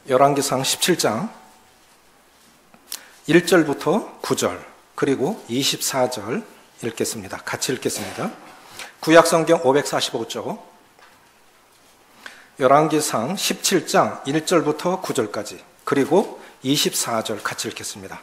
열왕기상 17장 1절부터 9절 그리고 24절 읽겠습니다. 같이 읽겠습니다. 구약성경 545쪽 열왕기상 17장 1절부터 9절까지 그리고 24절 같이 읽겠습니다.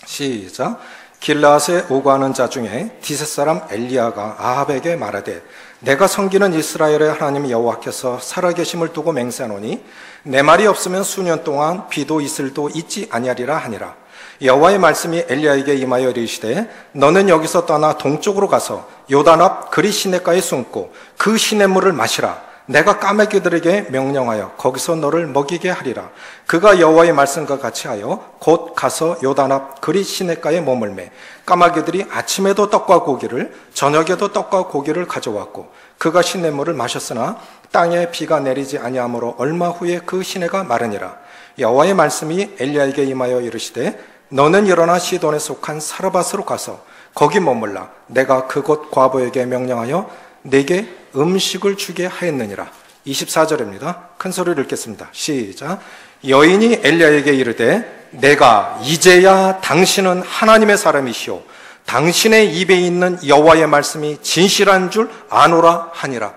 시작. 길라앗에 오고하는 자 중에 디셋 사람 엘리야가 아합에게 말하되 내가 섬기는 이스라엘의 하나님 여호와께서 살아계심을 두고 맹세하노니 내 말이 없으면 수년 동안 비도 이슬도 있지 아니하리라 하니라. 여호와의 말씀이 엘리야에게 임하여 이르시되 너는 여기서 떠나 동쪽으로 가서 요단 앞 그리 시냇가에 숨고 그 시냇물을 마시라. 내가 까마귀들에게 명령하여 거기서 너를 먹이게 하리라. 그가 여호와의 말씀과 같이 하여 곧 가서 요단 앞 그리 시냇가에 머물매 까마귀들이 아침에도 떡과 고기를 저녁에도 떡과 고기를 가져왔고 그가 시냇물을 마셨으나 땅에 비가 내리지 아니하므로 얼마 후에 그 시내가 마르니라. 여호와의 말씀이 엘리야에게 임하여 이르시되 너는 일어나 시돈에 속한 사르밧으로 가서 거기 머물라. 내가 그곳 과부에게 명령하여 내게 음식을 주게 하였느니라. 24절입니다. 큰 소리를 읽겠습니다. 시작. 여인이 엘리야에게 이르되 내가 이제야 당신은 하나님의 사람이시오 당신의 입에 있는 여호와의 말씀이 진실한 줄 아노라 하니라.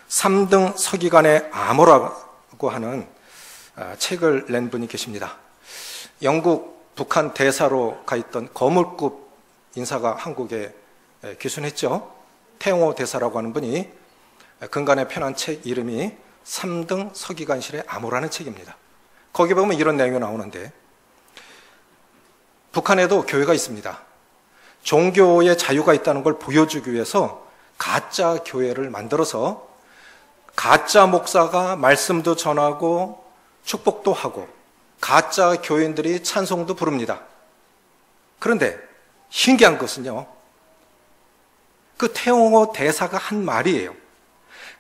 3등 서기관의 아모라고 하는 책을 낸 분이 계십니다. 영국 북한 대사로 가 있던 거물급 인사가 한국에 귀순했죠. 태영호 대사라고 하는 분이 근간에 펴낸 책 이름이 3등 서기관실의 암호라는 책입니다. 거기 보면 이런 내용이 나오는데 북한에도 교회가 있습니다. 종교의 자유가 있다는 걸 보여주기 위해서 가짜 교회를 만들어서 가짜 목사가 말씀도 전하고 축복도 하고 가짜 교인들이 찬송도 부릅니다. 그런데 신기한 것은요, 그 태영호 대사가 한 말이에요.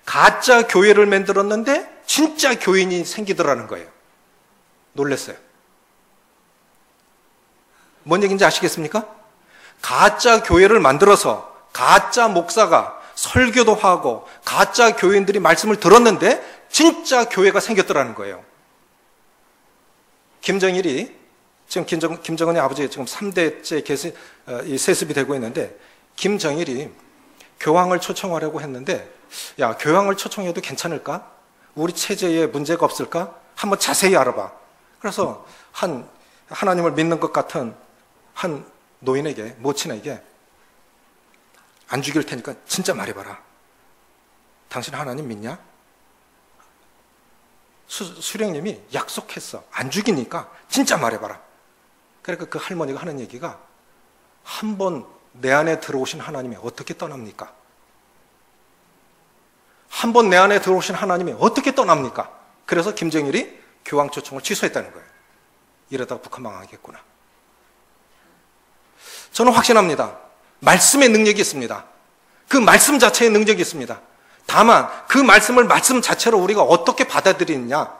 가짜 교회를 만들었는데 진짜 교인이 생기더라는 거예요. 놀랐어요. 뭔 얘기인지 아시겠습니까? 가짜 교회를 만들어서 가짜 목사가 설교도 하고 가짜 교인들이 말씀을 들었는데 진짜 교회가 생겼더라는 거예요. 김정일이 지금 김정은의 아버지가 지금 3대째 세습이 되고 있는데 김정일이 교황을 초청하려고 했는데 야, 교황을 초청해도 괜찮을까? 우리 체제에 문제가 없을까? 한번 자세히 알아봐. 그래서 하나님을 믿는 것 같은 한 노인에게, 모친에게 안 죽일 테니까 진짜 말해봐라. 당신 하나님 믿냐? 수령님이 약속했어. 안 죽이니까 진짜 말해봐라. 그러니까 그 할머니가 하는 얘기가 한 번 내 안에 들어오신 하나님이 어떻게 떠납니까? 한 번 내 안에 들어오신 하나님이 어떻게 떠납니까? 그래서 김정일이 교황 초청을 취소했다는 거예요. 이러다가 북한 망하겠구나. 저는 확신합니다. 말씀의 능력이 있습니다. 그 말씀 자체의 능력이 있습니다. 다만 그 말씀을 말씀 자체로 우리가 어떻게 받아들이느냐,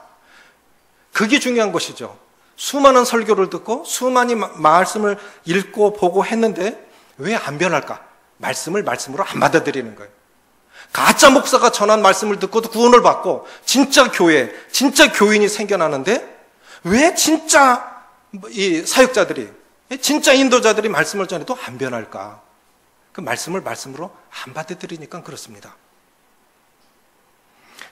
그게 중요한 것이죠. 수많은 설교를 듣고 수많은 말씀을 읽고 보고 했는데 왜 안 변할까? 말씀을 말씀으로 안 받아들이는 거예요. 가짜 목사가 전한 말씀을 듣고도 구원을 받고 진짜 교회, 진짜 교인이 생겨나는데 왜 진짜 이 사역자들이, 진짜 인도자들이 말씀을 전해도 안 변할까? 그 말씀을 말씀으로 안 받아들이니까 그렇습니다.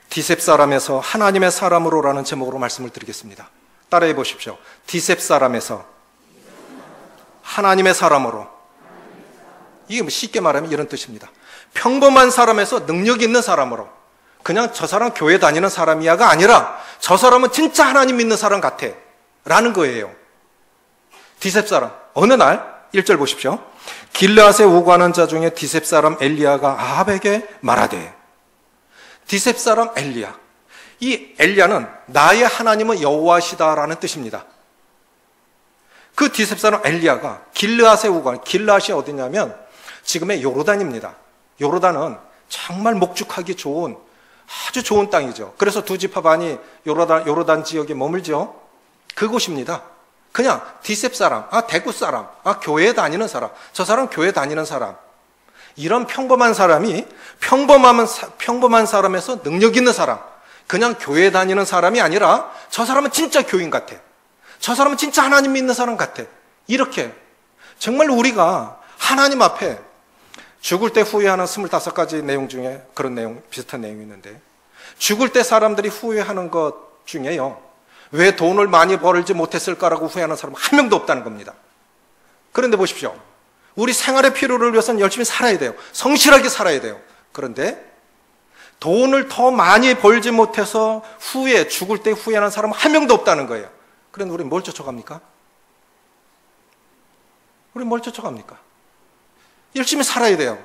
디셉 사람에서 하나님의 사람으로라는 제목으로 말씀을 드리겠습니다. 따라해 보십시오. 디셉 사람에서 하나님의 사람으로. 이게 쉽게 말하면 이런 뜻입니다. 평범한 사람에서 능력 있는 사람으로. 그냥 저 사람 교회 다니는 사람이야가 아니라 저 사람은 진짜 하나님 믿는 사람 같아 라는 거예요. 디셉 사람. 어느 날 1절 보십시오. 길라앗에 오고하는 자 중에 디셉 사람 엘리야가 아합에게 말하되. 디셉 사람 엘리야. 이 엘리야는 나의 하나님은 여호와시다라는 뜻입니다. 그 디셉 사람 엘리야가 길라앗에 오고, 길라앗이 어디냐면 지금의 요르단입니다. 요르단은 정말 목축하기 좋은 아주 좋은 땅이죠. 그래서 두 지파 반이 요르단 지역에 머물죠. 그곳입니다. 그냥 디셉 사람, 대구 사람, 교회에 다니는 사람, 저 사람 교회 다니는 사람, 이런 평범한 사람이 평범한 사람에서 능력 있는 사람, 그냥 교회 다니는 사람이 아니라 저 사람은 진짜 교인 같아. 저 사람은 진짜 하나님 믿는 사람 같아. 이렇게 정말 우리가 하나님 앞에 죽을 때 후회하는 25가지 내용 중에 그런 내용, 비슷한 내용이 있는데, 죽을 때 사람들이 후회하는 것 중에요, 왜 돈을 많이 벌지 못했을까라고 후회하는 사람은 한 명도 없다는 겁니다. 그런데 보십시오. 우리 생활의 필요를 위해서는 열심히 살아야 돼요. 성실하게 살아야 돼요. 그런데 돈을 더 많이 벌지 못해서 죽을 때 후회하는 사람은 한 명도 없다는 거예요. 그런데 우리는 뭘 쫓아갑니까? 우리는 뭘 쫓아갑니까? 열심히 살아야 돼요.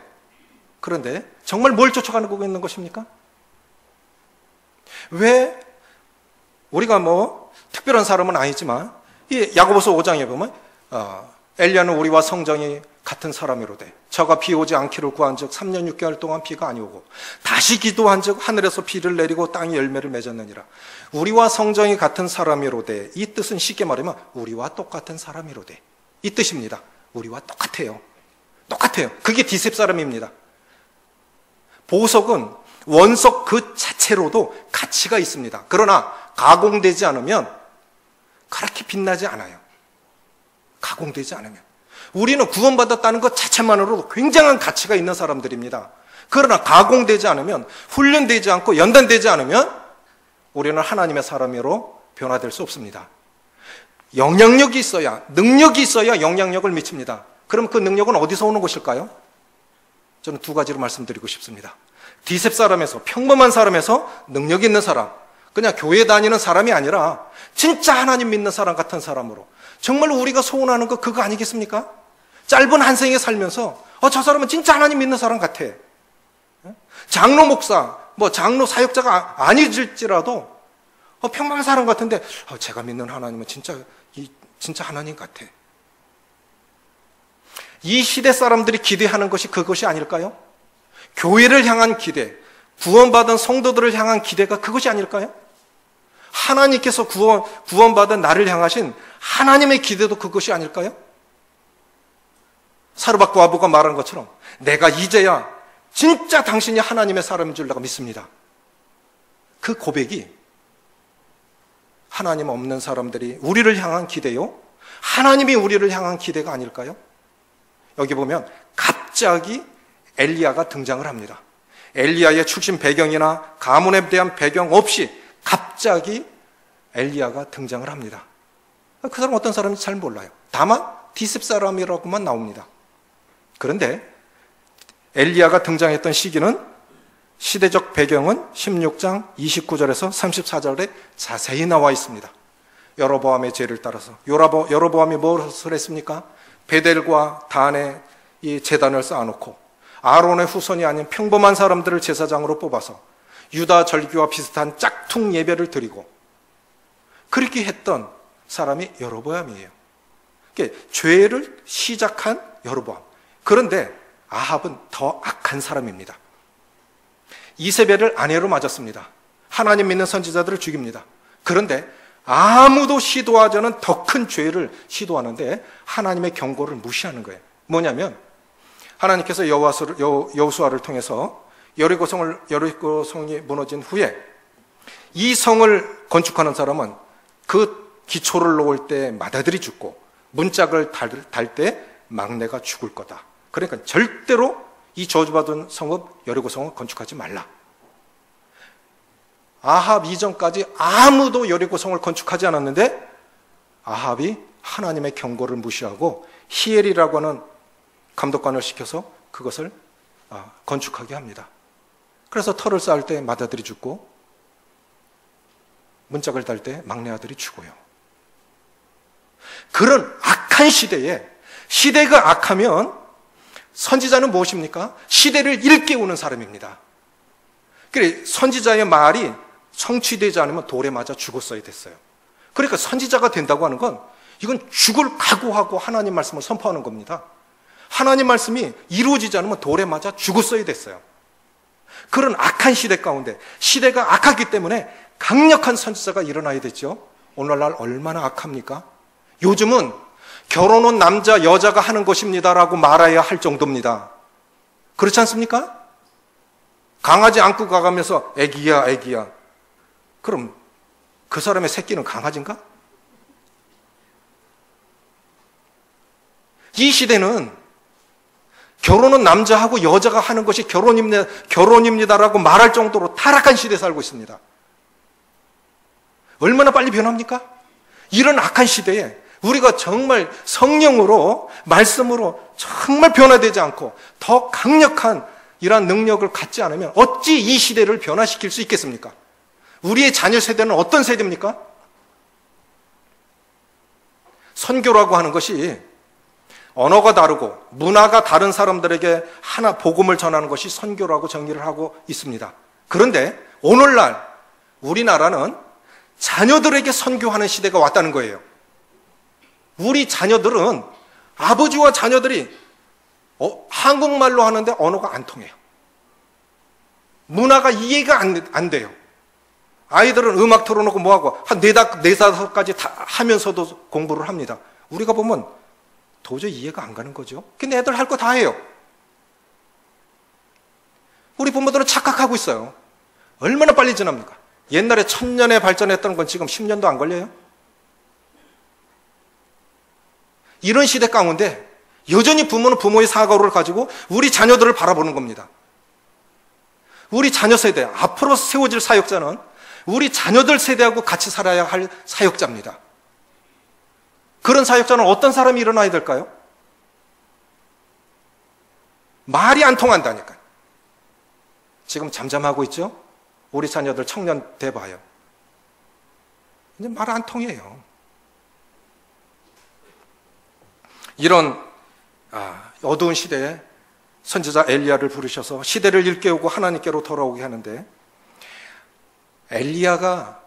그런데 정말 뭘 쫓아가고 있는 것입니까? 왜 우리가 특별한 사람은 아니지만 이 야고보서 5장에 보면 엘리야는 우리와 성정이 같은 사람이로되 저가 비 오지 않기를 구한즉 3년 6개월 동안 비가 아니 오고 다시 기도한즉 하늘에서 비를 내리고 땅이 열매를 맺었느니라. 우리와 성정이 같은 사람이로되, 이 뜻은 쉽게 말하면 우리와 똑같은 사람이로되, 이 뜻입니다. 우리와 똑같아요. 똑같아요. 그게 디셉 사람입니다. 보석은 원석 그 자체로도 가치가 있습니다. 그러나 가공되지 않으면 그렇게 빛나지 않아요. 가공되지 않으면. 우리는 구원받았다는 것 자체만으로도 굉장한 가치가 있는 사람들입니다. 그러나 가공되지 않으면, 훈련되지 않고 연단되지 않으면 우리는 하나님의 사람으로 변화될 수 없습니다. 영향력이 있어야, 능력이 있어야 영향력을 미칩니다. 그럼 그 능력은 어디서 오는 것일까요? 저는 두 가지로 말씀드리고 싶습니다. 디셉 사람에서, 평범한 사람에서 능력 있는 사람, 그냥 교회 다니는 사람이 아니라 진짜 하나님 믿는 사람 같은 사람으로, 정말 우리가 소원하는 거 그거 아니겠습니까? 짧은 한 생에 살면서 저 사람은 진짜 하나님 믿는 사람 같아. 장로 목사, 장로 사역자가 아니질지라도 평범한 사람 같은데 제가 믿는 하나님은 진짜 하나님 같아. 이 시대 사람들이 기대하는 것이 그것이 아닐까요? 교회를 향한 기대, 구원받은 성도들을 향한 기대가 그것이 아닐까요? 하나님께서 구원받은 나를 향하신 하나님의 기대도 그것이 아닐까요? 사르밧 과부가 말한 것처럼 내가 이제야 진짜 당신이 하나님의 사람인 줄 내가 믿습니다. 그 고백이 하나님 없는 사람들이 우리를 향한 기대요, 하나님이 우리를 향한 기대가 아닐까요? 여기 보면 갑자기 엘리야가 등장을 합니다. 엘리야의 출신 배경이나 가문에 대한 배경 없이 갑자기 엘리야가 등장을 합니다. 그 사람 어떤 사람인지 잘 몰라요. 다만 디셉 사람이라고만 나옵니다. 그런데 엘리야가 등장했던 시기는, 시대적 배경은 16장 29절에서 34절에 자세히 나와 있습니다. 여로보암의 죄를 따라서 여로보암이 무엇을 했습니까? 베델과 단에 이 제단을 쌓아놓고 아론의 후손이 아닌 평범한 사람들을 제사장으로 뽑아서 유다 절기와 비슷한 짝퉁 예배를 드리고 그렇게 했던 사람이 여로보암이에요. 그러니까 죄를 시작한 여로보암. 그런데 아합은 더 악한 사람입니다. 이세벨을 아내로 맞았습니다. 하나님 믿는 선지자들을 죽입니다. 그런데 아무도 시도하지 않은 더 큰 죄를 시도하는데 하나님의 경고를 무시하는 거예요. 뭐냐면 하나님께서 여호수아를 통해서 여리고성이 무너진 후에 이 성을 건축하는 사람은 그 기초를 놓을 때 맏아들이 죽고 문짝을 달 때 막내가 죽을 거다. 그러니까 절대로 이 저주받은 성읍 여리고성을 건축하지 말라. 아합 이전까지 아무도 여리고성을 건축하지 않았는데 아합이 하나님의 경고를 무시하고 히엘이라고 하는 감독관을 시켜서 그것을 건축하게 합니다. 그래서 터를 쌓을 때 맏아들이 죽고 문짝을 달 때 막내 아들이 죽어요. 그런 악한 시대에, 시대가 악하면 선지자는 무엇입니까? 시대를 일깨우는 사람입니다. 그래, 선지자의 말이 성취되지 않으면 돌에 맞아 죽었어야 됐어요. 그러니까 선지자가 된다고 하는 건 이건 죽을 각오하고 하나님 말씀을 선포하는 겁니다. 하나님 말씀이 이루어지지 않으면 돌에 맞아 죽었어야 됐어요. 그런 악한 시대 가운데, 시대가 악하기 때문에 강력한 선지자가 일어나야 됐죠. 오늘날 얼마나 악합니까? 요즘은 결혼은 남자, 여자가 하는 것입니다라고 말해야 할 정도입니다. 그렇지 않습니까? 강아지 안고 가가면서 애기야, 애기야. 그럼 그 사람의 새끼는 강아지인가? 이 시대는 결혼은 남자하고 여자가 하는 것이 결혼입니다라고 말할 정도로 타락한 시대에 살고 있습니다. 얼마나 빨리 변합니까? 이런 악한 시대에 우리가 정말 성령으로, 말씀으로 정말 변화되지 않고 더 강력한 이러한 능력을 갖지 않으면 어찌 이 시대를 변화시킬 수 있겠습니까? 우리의 자녀 세대는 어떤 세대입니까? 선교라고 하는 것이 언어가 다르고 문화가 다른 사람들에게 하나 복음을 전하는 것이 선교라고 정의를 하고 있습니다. 그런데 오늘날 우리나라는 자녀들에게 선교하는 시대가 왔다는 거예요. 우리 자녀들은, 아버지와 자녀들이 한국말로 하는데 언어가 안 통해요. 문화가 이해가 안 돼요. 아이들은 음악 틀어놓고 뭐하고 한 4-5가지 다 하면서도 공부를 합니다. 우리가 보면 도저히 이해가 안 가는 거죠. 근데 애들 할 거 다 해요. 우리 부모들은 착각하고 있어요. 얼마나 빨리 지납니까? 옛날에 1000년에 발전했던 건 지금 10년도 안 걸려요? 이런 시대 가운데 여전히 부모는 부모의 사고를 가지고 우리 자녀들을 바라보는 겁니다. 우리 자녀 세대, 앞으로 세워질 사역자는 우리 자녀들 세대하고 같이 살아야 할 사역자입니다. 그런 사역자는 어떤 사람이 일어나야 될까요? 말이 안 통한다니까요. 지금 잠잠하고 있죠? 우리 자녀들 청년 돼봐요. 이제 말 안 통해요. 이런 어두운 시대에 선지자 엘리야를 부르셔서 시대를 일깨우고 하나님께로 돌아오게 하는데, 엘리야가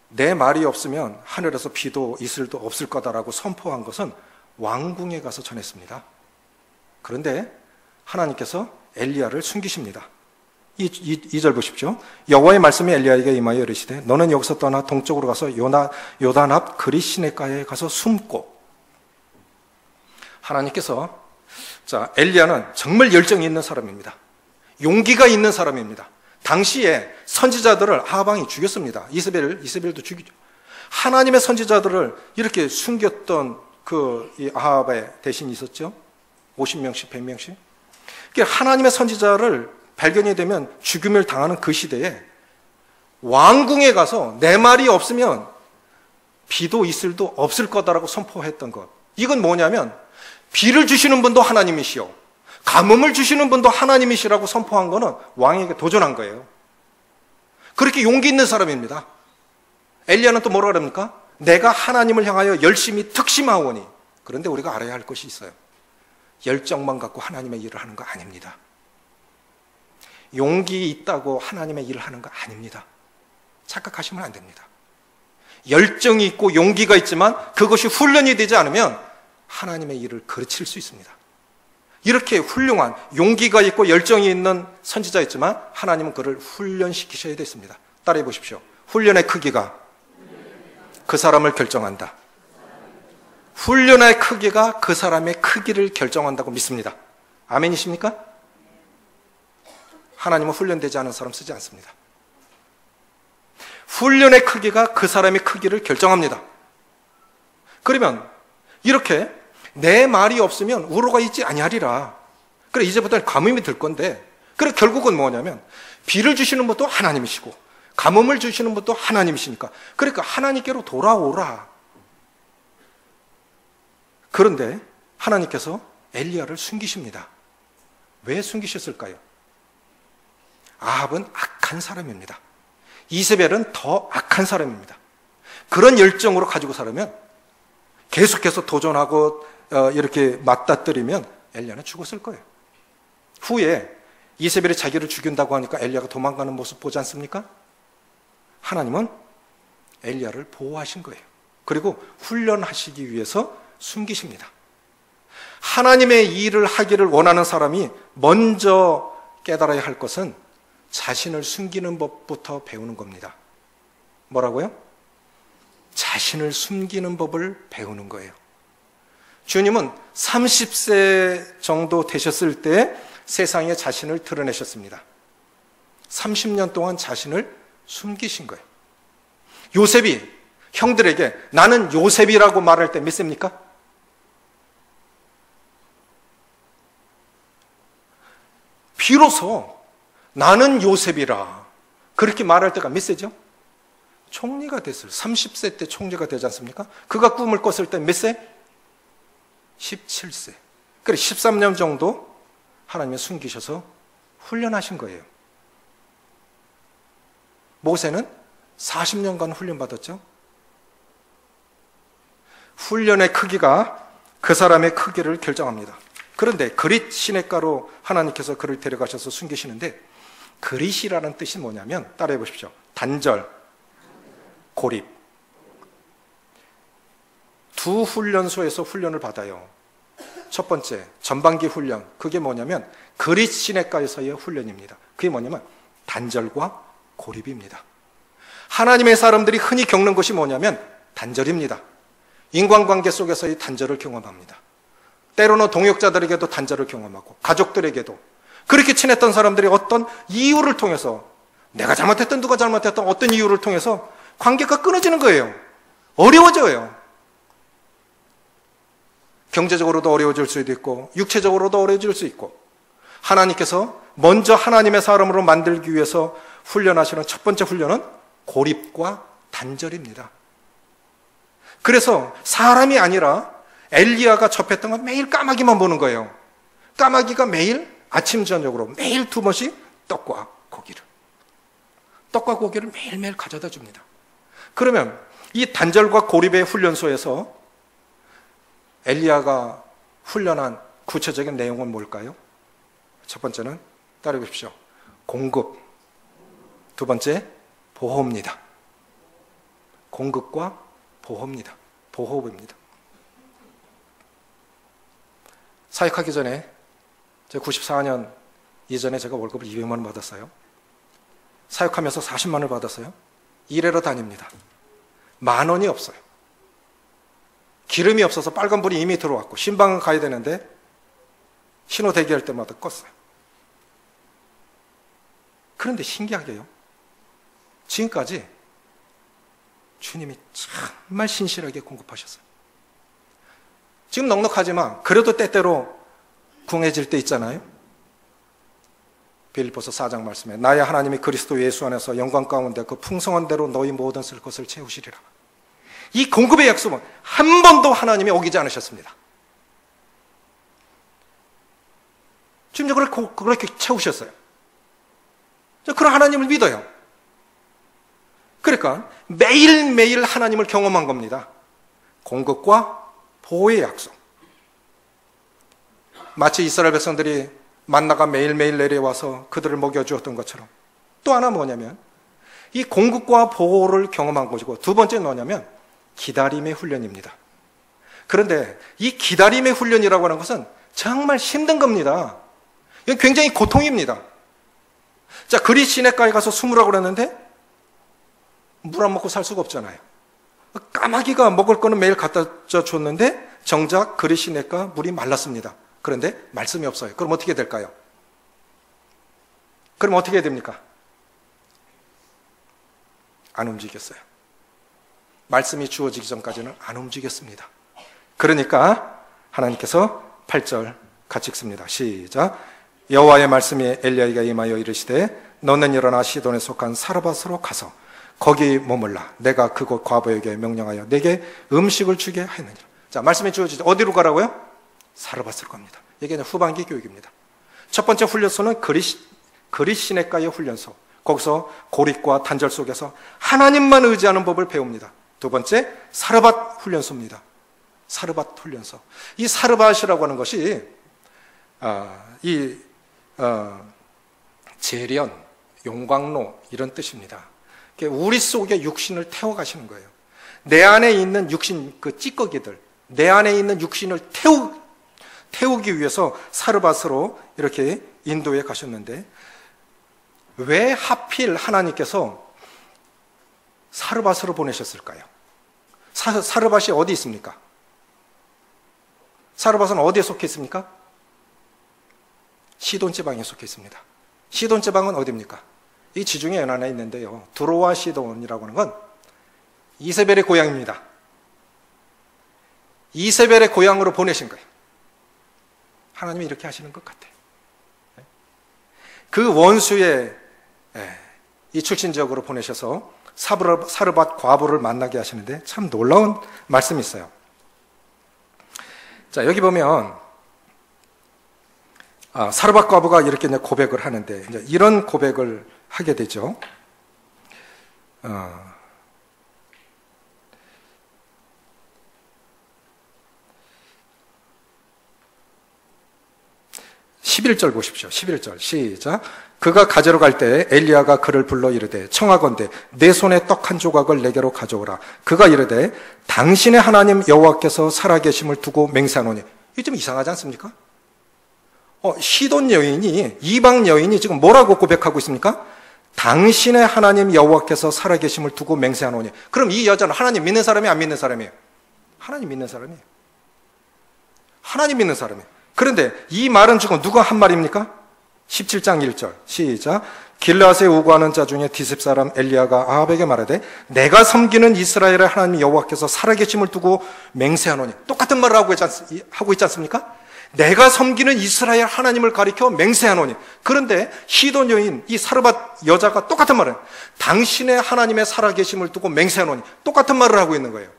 내 말이 없으면 하늘에서 비도 이슬도 없을 거다라고 선포한 것은 왕궁에 가서 전했습니다. 그런데 하나님께서 엘리야를 숨기십니다. 2절 보십시오. 여호와의 말씀이 엘리야에게 임하여 이르시되 너는 여기서 떠나 동쪽으로 가서 요단 앞 그릿 시내가에 가서 숨고. 하나님께서, 자, 엘리야는 정말 열정이 있는 사람입니다. 용기가 있는 사람입니다. 당시에 선지자들을 아하방이 죽였습니다. 이세벨도 죽이죠. 하나님의 선지자들을 이렇게 숨겼던 이 아합의 대신이 있었죠. 50명씩, 100명씩. 하나님의 선지자를 발견이 되면 죽임을 당하는 그 시대에 왕궁에 가서 내 말이 없으면 비도 이슬도 없을 거다라고 선포했던 것. 이건 뭐냐면 비를 주시는 분도 하나님이시오, 가뭄을 주시는 분도 하나님이시라고 선포한 거는 왕에게 도전한 거예요. 그렇게 용기 있는 사람입니다. 엘리야는 또 뭐라 그럽니까? 내가 하나님을 향하여 열심히 특심하오니. 그런데 우리가 알아야 할 것이 있어요. 열정만 갖고 하나님의 일을 하는 거 아닙니다. 용기 있다고 하나님의 일을 하는 거 아닙니다. 착각하시면 안 됩니다. 열정이 있고 용기가 있지만 그것이 훈련이 되지 않으면 하나님의 일을 거칠 수 있습니다. 이렇게 훌륭한 용기가 있고 열정이 있는 선지자였지만 하나님은 그를 훈련시키셔야 됐습니다. 따라해 보십시오. 훈련의 크기가 그 사람을 결정한다. 훈련의 크기가 그 사람의 크기를 결정한다고 믿습니다. 아멘이십니까? 하나님은 훈련되지 않은 사람 쓰지 않습니다. 훈련의 크기가 그 사람의 크기를 결정합니다. 그러면 이렇게 내 말이 없으면 우로가 있지 아니하리라. 그래, 이제부터는 가뭄이 들 건데, 그래 결국은 뭐냐면 비를 주시는 분도 하나님이시고 가뭄을 주시는 분도 하나님이시니까, 그러니까 하나님께로 돌아오라. 그런데 하나님께서 엘리야를 숨기십니다. 왜 숨기셨을까요? 아합은 악한 사람입니다. 이세벨은 더 악한 사람입니다. 그런 열정으로 가지고 살으면, 계속해서 도전하고 이렇게 맞닥뜨리면 엘리야는 죽었을 거예요. 후에 이세벨이 자기를 죽인다고 하니까 엘리야가 도망가는 모습 보지 않습니까? 하나님은 엘리야를 보호하신 거예요. 그리고 훈련하시기 위해서 숨기십니다. 하나님의 일을 하기를 원하는 사람이 먼저 깨달아야 할 것은 자신을 숨기는 법부터 배우는 겁니다. 뭐라고요? 자신을 숨기는 법을 배우는 거예요. 주님은 30세 정도 되셨을 때 세상에 자신을 드러내셨습니다. 30년 동안 자신을 숨기신 거예요. 요셉이 형들에게 나는 요셉이라고 말할 때 믿습니까? 비로소 나는 요셉이라 그렇게 말할 때가 몇 세죠? 총리가 됐어요. 30세 때 총리가 되지 않습니까? 그가 꿈을 꿨을 때 몇 세? 17세. 그래 13년 정도 하나님이 숨기셔서 훈련하신 거예요. 모세는 40년간 훈련받았죠. 훈련의 크기가 그 사람의 크기를 결정합니다. 그런데 그릿 시냇가로 하나님께서 그를 데려가셔서 숨기시는데 그릿이라는 뜻이 뭐냐면 따라해 보십시오. 단절, 고립. 두 훈련소에서 훈련을 받아요. 첫 번째 전반기 훈련, 그게 뭐냐면 그릿 시냇가에서의 훈련입니다. 그게 뭐냐면 단절과 고립입니다. 하나님의 사람들이 흔히 겪는 것이 뭐냐면 단절입니다. 인간관계 속에서의 단절을 경험합니다. 때로는 동역자들에게도 단절을 경험하고 가족들에게도 그렇게 친했던 사람들이 어떤 이유를 통해서 내가 잘못했던 누가 잘못했던 어떤 이유를 통해서 관계가 끊어지는 거예요. 어려워져요. 경제적으로도 어려워질 수도 있고 육체적으로도 어려워질 수 있고 하나님께서 먼저 하나님의 사람으로 만들기 위해서 훈련하시는 첫 번째 훈련은 고립과 단절입니다. 그래서 사람이 아니라 엘리야가 접했던 건 매일 까마귀만 보는 거예요. 까마귀가 매일 아침 저녁으로 매일 2번씩 떡과 고기를 매일매일 가져다 줍니다. 그러면 이 단절과 고립의 훈련소에서 엘리야가 훈련한 구체적인 내용은 뭘까요? 첫 번째는 따라해 보십시오. 공급. 두 번째 보호입니다. 공급과 보호입니다. 보호입니다. 사역하기 전에 제가 94년 이전에 제가 월급을 200만 원 받았어요. 사역하면서 40만 원을 받았어요. 일하러 다닙니다. 10,000원이 없어요. 기름이 없어서 빨간불이 이미 들어왔고 신방은 가야 되는데 신호 대기할 때마다 껐어요. 그런데 신기하게요. 지금까지 주님이 정말 신실하게 공급하셨어요. 지금 넉넉하지만 그래도 때때로 궁해질 때 있잖아요. 빌립보서 4장 말씀에 나의 하나님이 그리스도 예수 안에서 영광 가운데 그 풍성한 대로 너희 모든 쓸 것을 채우시리라. 이 공급의 약속은 한 번도 하나님이 어기지 않으셨습니다. 지금 그렇게 채우셨어요. 그런 하나님을 믿어요. 그러니까 매일매일 하나님을 경험한 겁니다. 공급과 보호의 약속. 마치 이스라엘 백성들이 만나가 매일매일 내려와서 그들을 먹여주었던 것처럼 또 하나 뭐냐면 이 공급과 보호를 경험한 것이고 두 번째는 뭐냐면 기다림의 훈련입니다. 그런데 이 기다림의 훈련이라고 하는 것은 정말 힘든 겁니다. 이건 굉장히 고통입니다. 자, 그릿 시냇가에 가서 숨으라고 그랬는데 물 안 먹고 살 수가 없잖아요. 까마귀가 먹을 거는 매일 갖다 줬는데 정작 그릿 시냇가 물이 말랐습니다. 그런데 말씀이 없어요. 그럼 어떻게 될까요? 그럼 어떻게 해야 됩니까? 안 움직였어요. 말씀이 주어지기 전까지는 안 움직였습니다. 그러니까 하나님께서 8절 같이 읽습니다. 시작. 여호와의 말씀이 엘리야에게 임하여 이르시되 너는 일어나 시돈에 속한 사르밧으로 가서 거기 머물라. 내가 그곳 과부에게 명령하여 내게 음식을 주게 하였느니라. 자, 말씀이 주어지죠. 어디로 가라고요? 사르밧으로 갑니다. 이게 후반기 교육입니다. 첫 번째 훈련소는 그릿 시냇가의 훈련소. 거기서 고립과 단절 속에서 하나님만 의지하는 법을 배웁니다. 두 번째 사르밧 훈련소입니다. 사르밧 훈련소. 이 사르밧이라고 하는 것이 재련, 용광로 이런 뜻입니다. 우리 속에 육신을 태워가시는 거예요. 내 안에 있는 육신, 그 찌꺼기들, 내 안에 있는 육신을 태우기 위해서 사르밧으로 이렇게 인도에 가셨는데 왜 하필 하나님께서 사르밧으로 보내셨을까요? 사르밧이 어디 있습니까? 사르밧은 어디에 속해 있습니까? 시돈 지방에 속해 있습니다. 시돈 지방은 어디입니까? 이 지중해 연안에 있는데요. 두로와 시돈이라고 하는 건 이세벨의 고향입니다. 이세벨의 고향으로 보내신 거예요. 하나님이 이렇게 하시는 것 같아요. 그 원수의 이 출신 지역으로 보내셔서 사르밧 과부를 만나게 하시는데 참 놀라운 말씀이 있어요. 자, 여기 보면 사르밧 과부가 이렇게 이제 고백을 하는데 이제 이런 고백을 하게 되죠. 11절 보십시오. 11절 시작. 그가 가지러 갈 때 엘리야가 그를 불러 이르되 청하건대 내 손에 떡 한 조각을 내게로 가져오라. 그가 이르되 당신의 하나님 여호와께서 살아계심을 두고 맹세하노니. 이게 좀 이상하지 않습니까? 시돈 여인이, 이방 여인이 지금 뭐라고 고백하고 있습니까? 당신의 하나님 여호와께서 살아계심을 두고 맹세하노니. 그럼 이 여자는 하나님 믿는 사람이 안 믿는 사람이에요? 하나님 믿는 사람이에요. 하나님 믿는 사람이에요. 그런데 이 말은 지금 누가 한 말입니까? 17장 1절 시작. 길르앗에 오고하는 자 중에 디셉 사람 엘리야가 아합에게 말하되 내가 섬기는 이스라엘의 하나님 여호와께서 살아계심을 두고 맹세하노니. 똑같은 말을 하고 있지 않습니까? 내가 섬기는 이스라엘 하나님을 가리켜 맹세하노니. 그런데 시돈 여인, 이 사르밧 여자가 똑같은 말을, 당신의 하나님의 살아계심을 두고 맹세하노니. 똑같은 말을 하고 있는 거예요.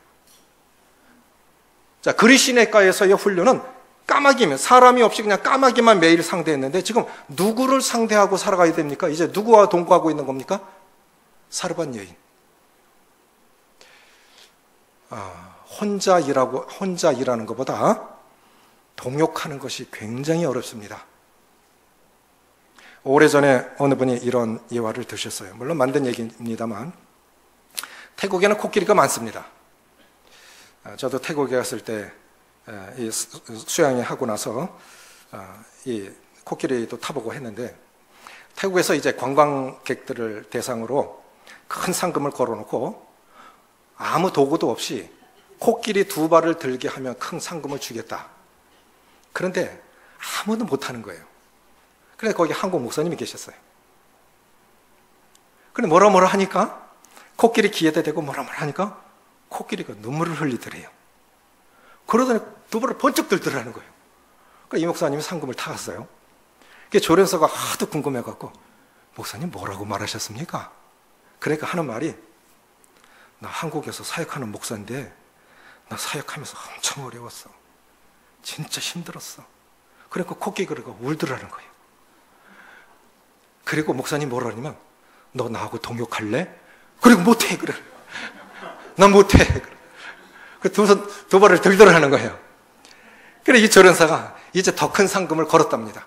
자, 그리시네가에서의 훈련은 까마귀면, 사람이 없이 그냥 까마귀만 매일 상대했는데 지금 누구를 상대하고 살아가야 됩니까? 이제 누구와 동거하고 있는 겁니까? 사르밧 여인. 혼자 일하는 것보다 동역하는 것이 굉장히 어렵습니다. 오래전에 어느 분이 이런 예화를 드셨어요. 물론 만든 얘기입니다만 태국에는 코끼리가 많습니다. 저도 태국에 갔을 때 수양회 하고 나서 이 코끼리도 타보고 했는데, 태국에서 이제 관광객들을 대상으로 큰 상금을 걸어놓고 아무 도구도 없이 코끼리 2발을 들게 하면 큰 상금을 주겠다. 그런데 아무도 못하는 거예요. 그래서 거기 한국 목사님이 계셨어요. 근데 뭐라 하니까, 코끼리 귀에다 대고 뭐라 하니까 코끼리가 눈물을 흘리더래요. 그러더니 2발을 번쩍 들더라는 거예요. 그러니까 이 목사님이 상금을 타갔어요. 조련사가 하도 궁금해갖고, 목사님 뭐라고 말하셨습니까? 그러니까 하는 말이, 나 한국에서 사역하는 목사인데 나 사역하면서 엄청 어려웠어. 진짜 힘들었어. 그러니까 코끼리가 울더라는 거예요. 그리고 목사님 뭐라 하냐면, 너 나하고 동역할래? 그리고 못해. 그래. 난 못해. 그 2발을 들더라는 거예요. 그래, 이 조련사가 이제 더 큰 상금을 걸었답니다.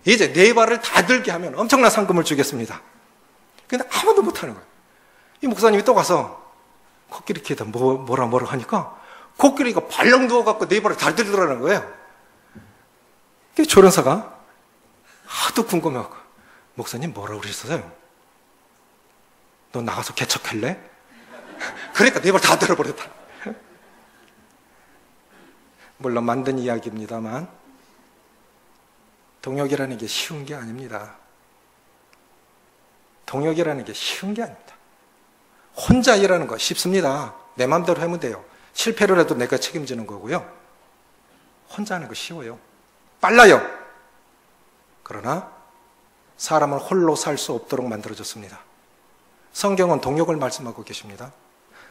이제 4발을 다 들게 하면 엄청난 상금을 주겠습니다. 근데 아무도 못하는 거예요. 이 목사님이 또 가서 코끼리 귀에다 뭐라 하니까 코끼리가 발렁 누워갖고 4발을 다 들더라는 거예요. 그 조련사가 하도 궁금해갖고, 목사님 뭐라 그러셨어요? 너 나가서 개척할래? 그러니까 4발 다 들어버렸다. 물론 만든 이야기입니다만 동역이라는 게 쉬운 게 아닙니다. 동역이라는 게 쉬운 게 아닙니다. 혼자 일하는 거 쉽습니다. 내 마음대로 하면 돼요. 실패를 해도 내가 책임지는 거고요. 혼자 하는 거 쉬워요. 빨라요. 그러나 사람은 홀로 살 수 없도록 만들어졌습니다. 성경은 동역을 말씀하고 계십니다.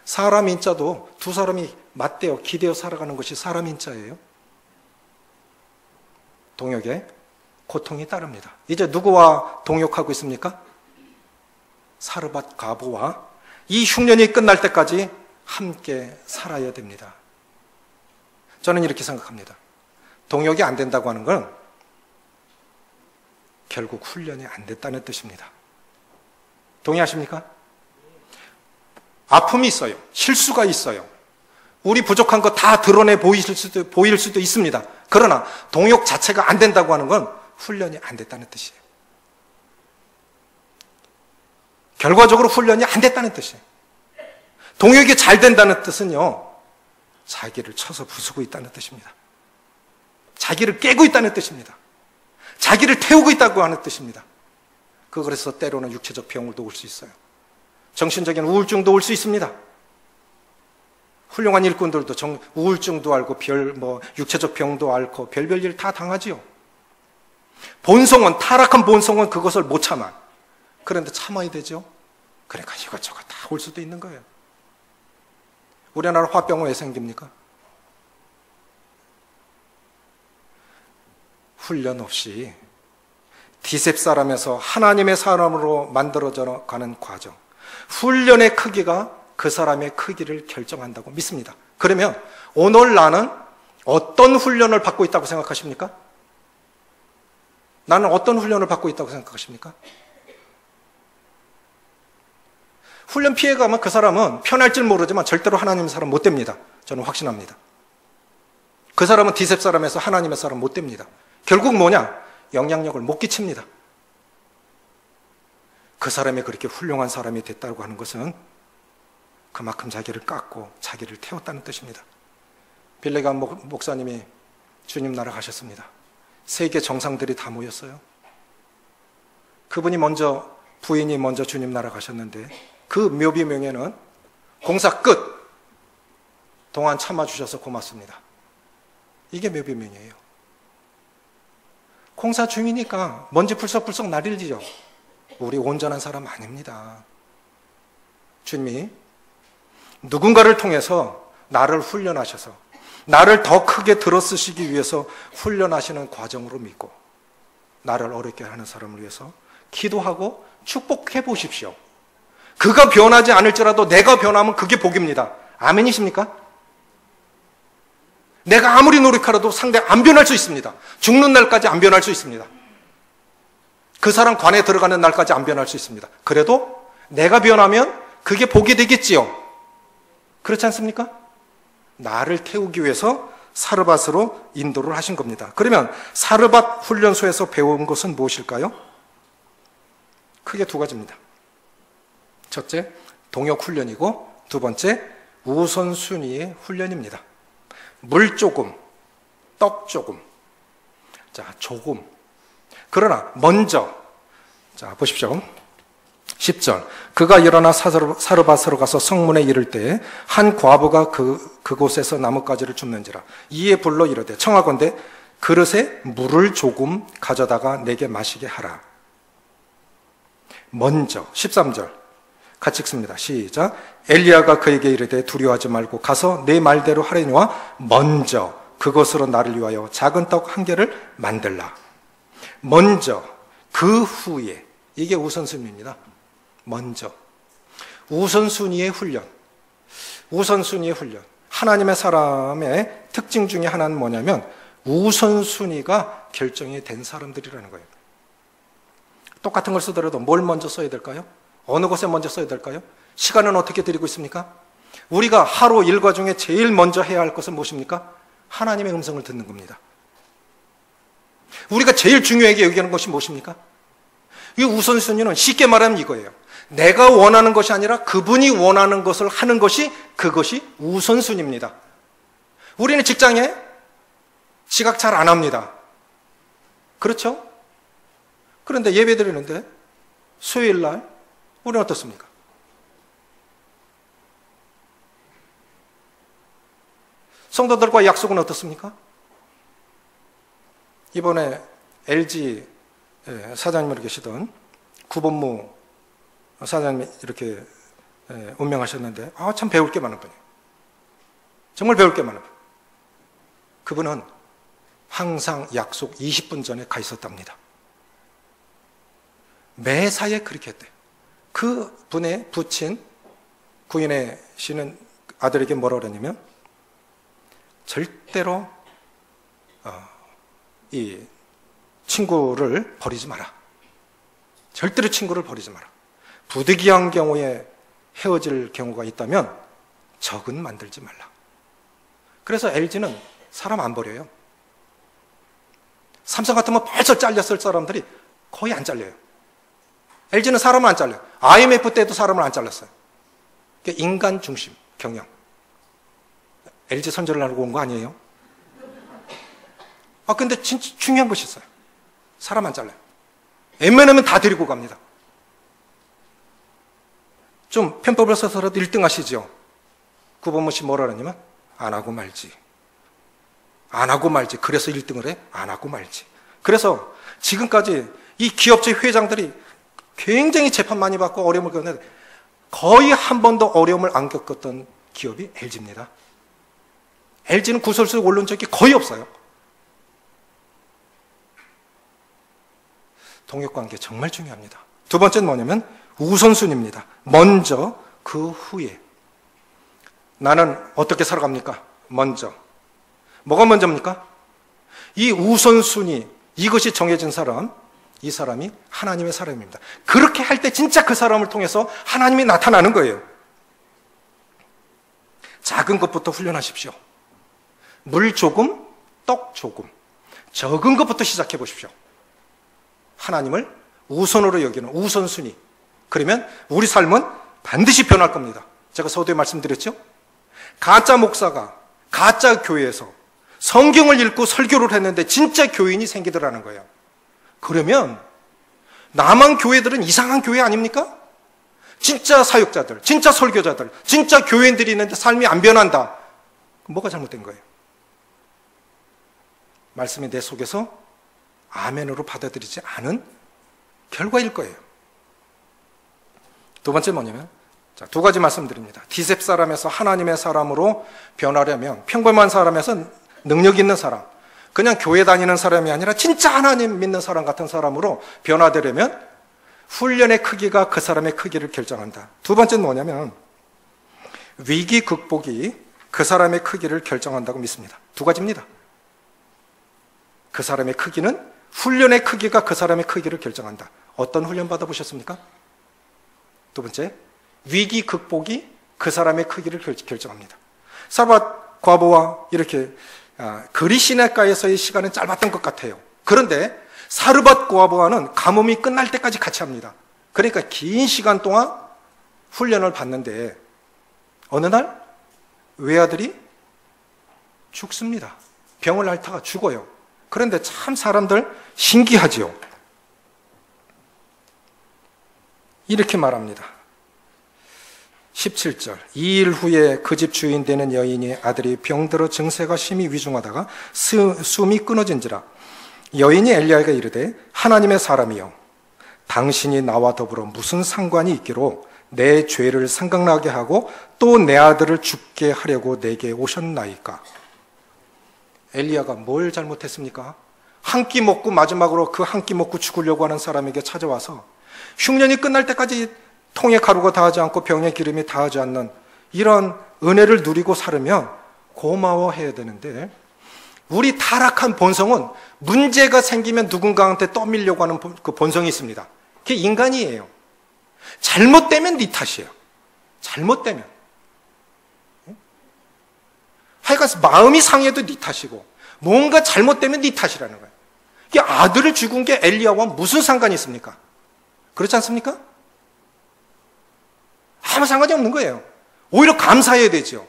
사람 인자도 2 사람이 맞대어 기대어 살아가는 것이 사람 인자예요. 동역에 고통이 따릅니다. 이제 누구와 동역하고 있습니까? 사르밧 과부와 이 흉년이 끝날 때까지 함께 살아야 됩니다. 저는 이렇게 생각합니다. 동역이 안 된다고 하는 건 결국 훈련이 안 됐다는 뜻입니다. 동의하십니까? 아픔이 있어요. 실수가 있어요. 우리 부족한 거 다 드러내 보일 수도 있습니다. 그러나 동역 자체가 안 된다고 하는 건 훈련이 안 됐다는 뜻이에요. 결과적으로 훈련이 안 됐다는 뜻이에요. 동역이 잘 된다는 뜻은요, 자기를 쳐서 부수고 있다는 뜻입니다. 자기를 깨고 있다는 뜻입니다. 자기를 태우고 있다고 하는 뜻입니다. 그래서 때로는 육체적 병을도 올 수 있어요. 정신적인 우울증도 올 수 있습니다. 훌륭한 일꾼들도 우울증도 앓고 육체적 병도 앓고 별별 일 다 당하지요. 본성은, 타락한 본성은 그것을 못 참아. 그런데 참아야 되죠. 그러니까 이것저것 다 올 수도 있는 거예요. 우리나라 화병은 왜 생깁니까? 훈련 없이 디셉 사람에서 하나님의 사람으로 만들어져 가는 과정. 훈련의 크기가 그 사람의 크기를 결정한다고 믿습니다. 그러면 오늘 나는 어떤 훈련을 받고 있다고 생각하십니까? 나는 어떤 훈련을 받고 있다고 생각하십니까? 훈련 피해가면 그 사람은 편할 줄 모르지만 절대로 하나님의 사람 못 됩니다. 저는 확신합니다. 그 사람은 디셉 사람에서 하나님의 사람 못 됩니다. 결국 뭐냐? 영향력을 못 끼칩니다. 그 사람이 그렇게 훌륭한 사람이 됐다고 하는 것은 그만큼 자기를 깎고 자기를 태웠다는 뜻입니다. 빌레감 목사님이 주님 나라 가셨습니다. 세계 정상들이 다 모였어요. 그분이 부인이 먼저 주님 나라 가셨는데 그 묘비명예는 공사 끝! 동안 참아주셔서 고맙습니다. 이게 묘비명예예요. 공사 중이니까 먼지 풀썩풀썩 날리죠. 우리 온전한 사람 아닙니다. 주님이 누군가를 통해서 나를 훈련하셔서 나를 더 크게 들어쓰시기 위해서 훈련하시는 과정으로 믿고 나를 어렵게 하는 사람을 위해서 기도하고 축복해 보십시오. 그가 변하지 않을지라도 내가 변하면 그게 복입니다. 아멘이십니까? 내가 아무리 노력하라도 상대 안 변할 수 있습니다. 죽는 날까지 안 변할 수 있습니다. 그 사람 관에 들어가는 날까지 안 변할 수 있습니다. 그래도 내가 변하면 그게 복이 되겠지요. 그렇지 않습니까? 나를 태우기 위해서 사르밧으로 인도를 하신 겁니다. 그러면 사르밧 훈련소에서 배운 것은 무엇일까요? 크게 두 가지입니다. 첫째, 동역 훈련이고 두 번째, 우선순위의 훈련입니다. 물 조금, 떡 조금. 자, 조금. 그러나 먼저, 자, 보십시오. 10절. 그가 일어나 사르밧으로 가서 성문에 이를 때 한 과부가 그곳에서 나뭇가지를 줍는지라. 이에 불러 이르되 청하건대 그릇에 물을 조금 가져다가 내게 마시게 하라. 먼저 13절. 같이 읽습니다. 시작. 엘리야가 그에게 이르되 두려워하지 말고 가서 내 말대로 하려니와 먼저 그것으로 나를 위하여 작은 떡 한 개를 만들라. 먼저, 그 후에. 이게 우선순위입니다. 먼저. 우선순위의 훈련. 우선순위의 훈련. 하나님의 사람의 특징 중에 하나는 뭐냐면 우선순위가 결정이 된 사람들이라는 거예요. 똑같은 걸 쓰더라도 뭘 먼저 써야 될까요? 어느 곳에 먼저 써야 될까요? 시간은 어떻게 드리고 있습니까? 우리가 하루 일과 중에 제일 먼저 해야 할 것은 무엇입니까? 하나님의 음성을 듣는 겁니다. 우리가 제일 중요하게 여기는 것이 무엇입니까? 이 우선순위는 쉽게 말하면 이거예요. 내가 원하는 것이 아니라 그분이 원하는 것을 하는 것이 그것이 우선순위입니다. 우리는 직장에 지각 잘 안 합니다. 그렇죠? 그런데 예배 드리는데 수요일 날 우리는 어떻습니까? 성도들과 약속은 어떻습니까? 이번에 LG 사장님으로 계시던 구본무 사장님이 이렇게 운명하셨는데 참 배울 게 많은 분이에요. 정말 배울 게 많은 분. 그분은 항상 약속 20분 전에 가 있었답니다. 매사에 그렇게 했대요. 그 분의 부친 구인혜씨는 아들에게 뭐라 그러냐면 절대로 이 친구를 버리지 마라. 절대로 친구를 버리지 마라. 부득이한 경우에 헤어질 경우가 있다면 적은 만들지 말라. 그래서 LG는 사람 안 버려요. 삼성 같으면 벌써 잘렸을 사람들이 거의 안 잘려요. LG는 사람을 안 잘려요. IMF 때도 사람을 안 잘랐어요. 인간 중심 경영. LG 선전을 하고 온 거 아니에요? 근데 진짜 중요한 것이 있어요. 사람 안 잘라요. 웬만하면 다 데리고 갑니다. 좀 편법을 써서라도 1등 하시죠. 구본무 씨 뭐라 그러냐면 안 하고 말지. 안 하고 말지. 그래서 1등을 해? 안 하고 말지. 그래서 지금까지 이 기업체 회장들이 굉장히 재판 많이 받고 어려움을 겪는데 거의 한 번도 어려움을 안 겪었던 기업이 LG입니다. LG는 구설수 올른 적이 거의 없어요. 동역관계 정말 중요합니다. 두 번째는 뭐냐면 우선순위입니다. 먼저 그 후에. 나는 어떻게 살아갑니까? 먼저. 뭐가 먼저입니까? 이 우선순위, 이것이 정해진 사람, 이 사람이 하나님의 사람입니다. 그렇게 할 때 진짜 그 사람을 통해서 하나님이 나타나는 거예요. 작은 것부터 훈련하십시오. 물 조금, 떡 조금. 적은 것부터 시작해 보십시오. 하나님을 우선으로 여기는 우선순위. 그러면 우리 삶은 반드시 변할 겁니다. 제가 서두에 말씀드렸죠? 가짜 목사가 가짜 교회에서 성경을 읽고 설교를 했는데 진짜 교인이 생기더라는 거예요. 그러면 남한 교회들은 이상한 교회 아닙니까? 진짜 사역자들, 진짜 설교자들, 진짜 교인들이 있는데 삶이 안 변한다. 뭐가 잘못된 거예요? 말씀이 내 속에서 아멘으로 받아들이지 않은 결과일 거예요. 두 번째 뭐냐면, 자, 두 가지 말씀드립니다. 디셉 사람에서 하나님의 사람으로 변하려면 평범한 사람에서 능력 있는 사람, 그냥 교회 다니는 사람이 아니라 진짜 하나님 믿는 사람 같은 사람으로 변화되려면 훈련의 크기가 그 사람의 크기를 결정한다. 두 번째는 뭐냐면 위기 극복이 그 사람의 크기를 결정한다고 믿습니다. 두 가지입니다. 그 사람의 크기는 훈련의 크기가 그 사람의 크기를 결정한다. 어떤 훈련 받아보셨습니까? 두 번째, 위기 극복이 그 사람의 크기를 결정합니다. 사르밧 과부와 이렇게 그리시네가에서의 시간은 짧았던 것 같아요. 그런데 사르밧 과부와는 가뭄이 끝날 때까지 같이 합니다. 그러니까 긴 시간 동안 훈련을 받는데 어느 날 외아들이 죽습니다. 병을 앓다가 죽어요. 그런데 참 사람들 신기하지요. 이렇게 말합니다. 17절, 2일 후에 그 집 주인 되는 여인이 아들이 병들어 증세가 심히 위중하다가 숨이 끊어진지라. 여인이 엘리야에게 이르되 하나님의 사람이여, 당신이 나와 더불어 무슨 상관이 있기로 내 죄를 생각나게 하고 또 내 아들을 죽게 하려고 내게 오셨나이까. 엘리야가 뭘 잘못했습니까? 한 끼 먹고 마지막으로 그 한 끼 먹고 죽으려고 하는 사람에게 찾아와서 흉년이 끝날 때까지 통에 가루가 닿지 않고 병에 기름이 닿지 않는 이런 은혜를 누리고 살으면 고마워해야 되는데, 우리 타락한 본성은 문제가 생기면 누군가한테 떠밀려고 하는 그 본성이 있습니다. 그게 인간이에요. 잘못되면 네 탓이에요. 잘못되면. 하여간 마음이 상해도 네 탓이고 뭔가 잘못되면 네 탓이라는 거예요. 이게 아들을 죽은 게 엘리야와 무슨 상관이 있습니까? 그렇지 않습니까? 아무 상관이 없는 거예요. 오히려 감사해야 되죠.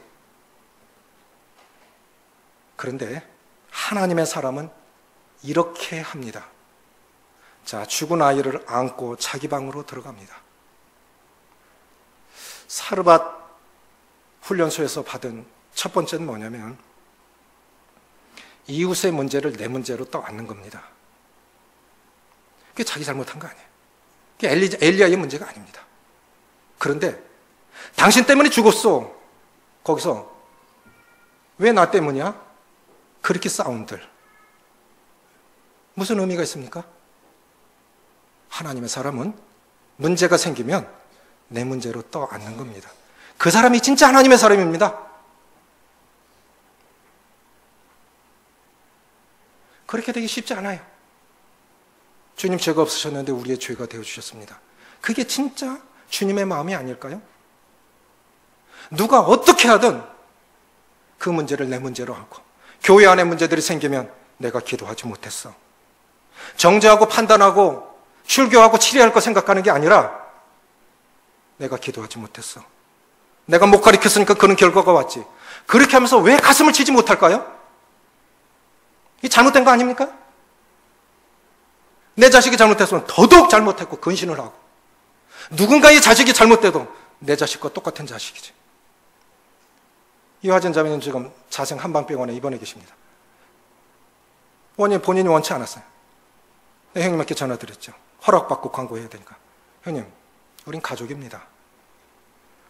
그런데 하나님의 사람은 이렇게 합니다. 자, 죽은 아이를 안고 자기 방으로 들어갑니다. 사르밧 훈련소에서 받은 첫 번째는 뭐냐면 이웃의 문제를 내 문제로 떠안는 겁니다. 그게 자기 잘못한 거 아니에요. 그게 엘리야의 문제가 아닙니다. 그런데 당신 때문에 죽었어. 거기서 왜 나 때문이야? 그렇게 싸운들 무슨 의미가 있습니까? 하나님의 사람은 문제가 생기면 내 문제로 떠안는 겁니다. 그 사람이 진짜 하나님의 사람입니다. 그렇게 되기 쉽지 않아요. 주님 죄가 없으셨는데 우리의 죄가 되어주셨습니다. 그게 진짜 주님의 마음이 아닐까요? 누가 어떻게 하든 그 문제를 내 문제로 하고, 교회 안에 문제들이 생기면 내가 기도하지 못했어, 정죄하고 판단하고 출교하고 치료할 거 생각하는 게 아니라 내가 기도하지 못했어, 내가 못 가르쳤으니까 그런 결과가 왔지. 그렇게 하면서 왜 가슴을 치지 못할까요? 이 잘못된 거 아닙니까? 내 자식이 잘못했으면 더더욱 잘못했고 근신을 하고, 누군가의 자식이 잘못돼도 내 자식과 똑같은 자식이지. 이화진 자매님 지금 자생 한방병원에 입원해 계십니다. 본인이 원치 않았어요. 네, 형님께 전화드렸죠. 허락받고 광고해야 되니까. 형님, 우린 가족입니다.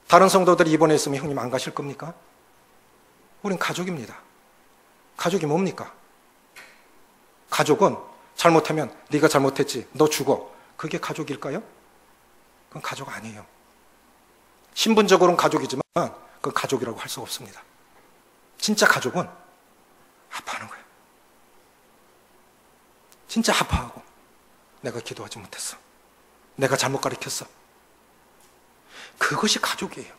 다른 성도들이 입원해 있으면 형님 안 가실 겁니까? 우린 가족입니다. 가족이 뭡니까? 가족은 잘못하면 네가 잘못했지, 너 죽어. 그게 가족일까요? 그건 가족 아니에요. 신분적으로는 가족이지만 그건 가족이라고 할 수 없습니다. 진짜 가족은 아파하는 거예요. 진짜 아파하고 내가 기도하지 못했어. 내가 잘못 가르쳤어. 그것이 가족이에요.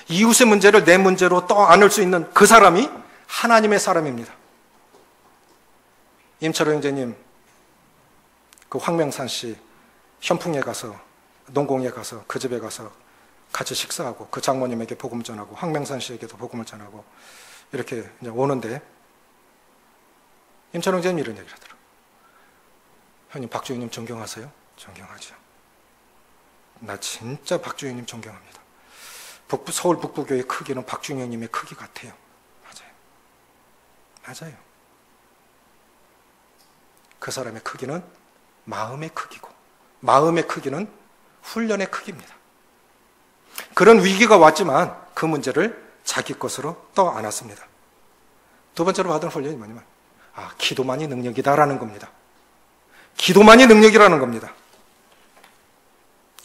이웃의 문제를 내 문제로 떠안을 수 있는 그 사람이 하나님의 사람입니다. 임철호 형제님, 그 황명산 씨 현풍에 가서, 농공에 가서, 그 집에 가서 같이 식사하고 그 장모님에게 복음 전하고 황명산 씨에게도 복음을 전하고 이렇게 이제 오는데 임철호 형제님 이런 얘기를 하더라고요. 형님, 박주영님 존경하세요? 존경하죠. 나 진짜 박주영님 존경합니다. 서울 북부교회 크기는 박주영님의 크기 같아요. 맞아요. 그 사람의 크기는 마음의 크기고 마음의 크기는 훈련의 크기입니다. 그런 위기가 왔지만 그 문제를 자기 것으로 떠안았습니다. 두 번째로 받은 훈련이 뭐냐면 기도만이 능력이다라는 겁니다. 기도만이 능력이라는 겁니다.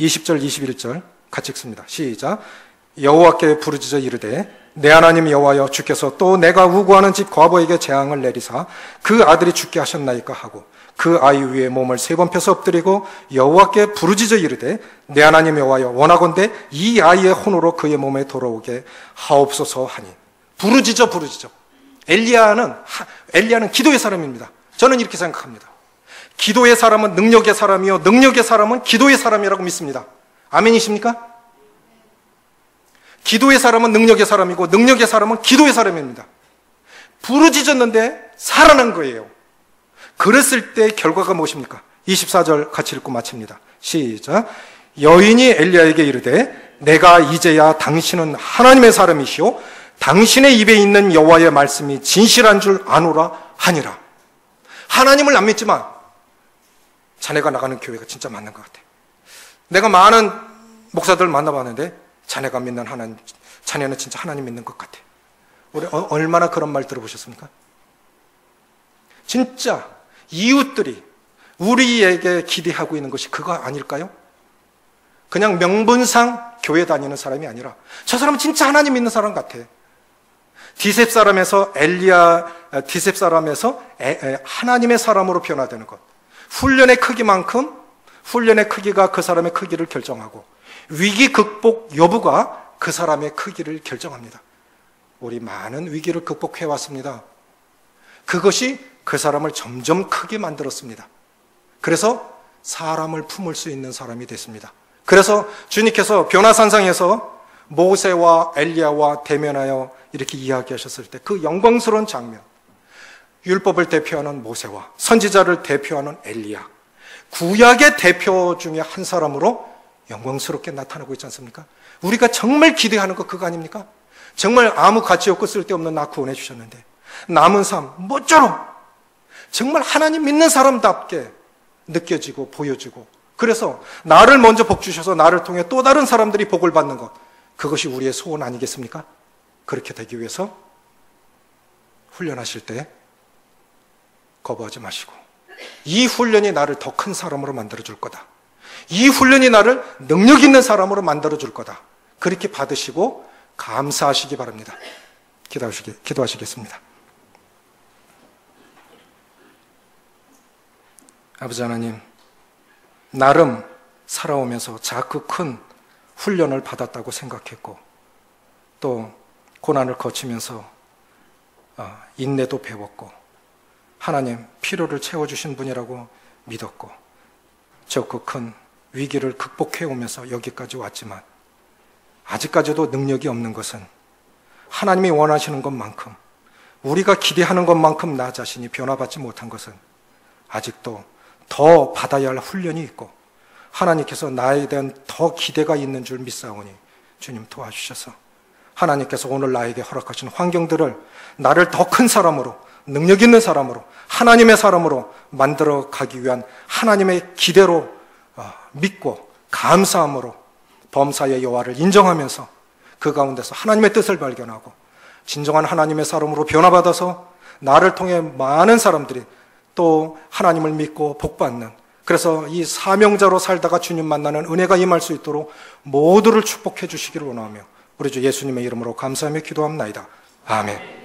20절 21절 같이 읽습니다. 시작. 여호와께 부르짖어 이르되 내 하나님 여호와여, 주께서 또 내가 우고하는 집 과부에게 재앙을 내리사 그 아들이 죽게 하셨나이까 하고 그 아이 위에 몸을 3번 펴서 엎드리고 여호와께 부르짖어 이르되 내 하나님 여호와여, 원하건대 이 아이의 혼으로 그의 몸에 돌아오게 하옵소서 하니. 부르짖어. 엘리야는 기도의 사람입니다. 저는 이렇게 생각합니다. 기도의 사람은 능력의 사람이요, 능력의 사람은 기도의 사람이라고 믿습니다. 아멘이십니까? 기도의 사람은 능력의 사람이고 능력의 사람은 기도의 사람입니다. 부르짖었는데 살아난 거예요. 그랬을 때 결과가 무엇입니까? 24절 같이 읽고 마칩니다. 시작. 여인이 엘리야에게 이르되 내가 이제야 당신은 하나님의 사람이시오 당신의 입에 있는 여호와의 말씀이 진실한 줄 아노라 하니라. 하나님을 안 믿지만 자네가 나가는 교회가 진짜 맞는 것 같아. 내가 많은 목사들 만나봤는데 자네가 믿는 하나님, 자네는 진짜 하나님 믿는 것 같아. 우리 얼마나 그런 말 들어보셨습니까? 진짜 이웃들이 우리에게 기대하고 있는 것이 그거 아닐까요? 그냥 명분상 교회 다니는 사람이 아니라 저 사람은 진짜 하나님 믿는 사람 같아. 디셉 사람에서 하나님의 사람으로 변화되는 것. 훈련의 크기만큼 훈련의 크기가 그 사람의 크기를 결정하고 위기 극복 여부가 그 사람의 크기를 결정합니다. 우리 많은 위기를 극복해 왔습니다. 그것이 그 사람을 점점 크게 만들었습니다. 그래서 사람을 품을 수 있는 사람이 됐습니다. 그래서 주님께서 변화산상에서 모세와 엘리야와 대면하여 이렇게 이야기하셨을 때 그 영광스러운 장면, 율법을 대표하는 모세와 선지자를 대표하는 엘리야, 구약의 대표 중에 한 사람으로 영광스럽게 나타나고 있지 않습니까? 우리가 정말 기대하는 거 그거 아닙니까? 정말 아무 가치 없고 쓸데없는 나 구원해 주셨는데 남은 삶 모쪼록 정말 하나님 믿는 사람답게 느껴지고 보여지고, 그래서 나를 먼저 복 주셔서 나를 통해 또 다른 사람들이 복을 받는 것, 그것이 우리의 소원 아니겠습니까? 그렇게 되기 위해서 훈련하실 때 거부하지 마시고, 이 훈련이 나를 더 큰 사람으로 만들어줄 거다, 이 훈련이 나를 능력 있는 사람으로 만들어줄 거다, 그렇게 받으시고 감사하시기 바랍니다. 기도하시겠습니다. 아버지 하나님, 나름 살아오면서 자꾸 큰 훈련을 받았다고 생각했고, 또 고난을 거치면서 인내도 배웠고, 하나님 필요를 채워주신 분이라고 믿었고, 적고 큰 위기를 극복해 오면서 여기까지 왔지만 아직까지도 능력이 없는 것은 하나님이 원하시는 것만큼, 우리가 기대하는 것만큼 나 자신이 변화받지 못한 것은 아직도 더 받아야 할 훈련이 있고, 하나님께서 나에 대한 더 기대가 있는 줄 믿사오니 주님 도와주셔서 하나님께서 오늘 나에게 허락하신 환경들을 나를 더 큰 사람으로, 능력 있는 사람으로, 하나님의 사람으로 만들어 가기 위한 하나님의 기대로 믿고 감사함으로 범사의 여호와를 인정하면서 그 가운데서 하나님의 뜻을 발견하고 진정한 하나님의 사람으로 변화받아서 나를 통해 많은 사람들이 또 하나님을 믿고 복받는, 그래서 이 사명자로 살다가 주님 만나는 은혜가 임할 수 있도록 모두를 축복해 주시기를 원하며 우리 주 예수님의 이름으로 감사하며 기도합나이다. 아멘.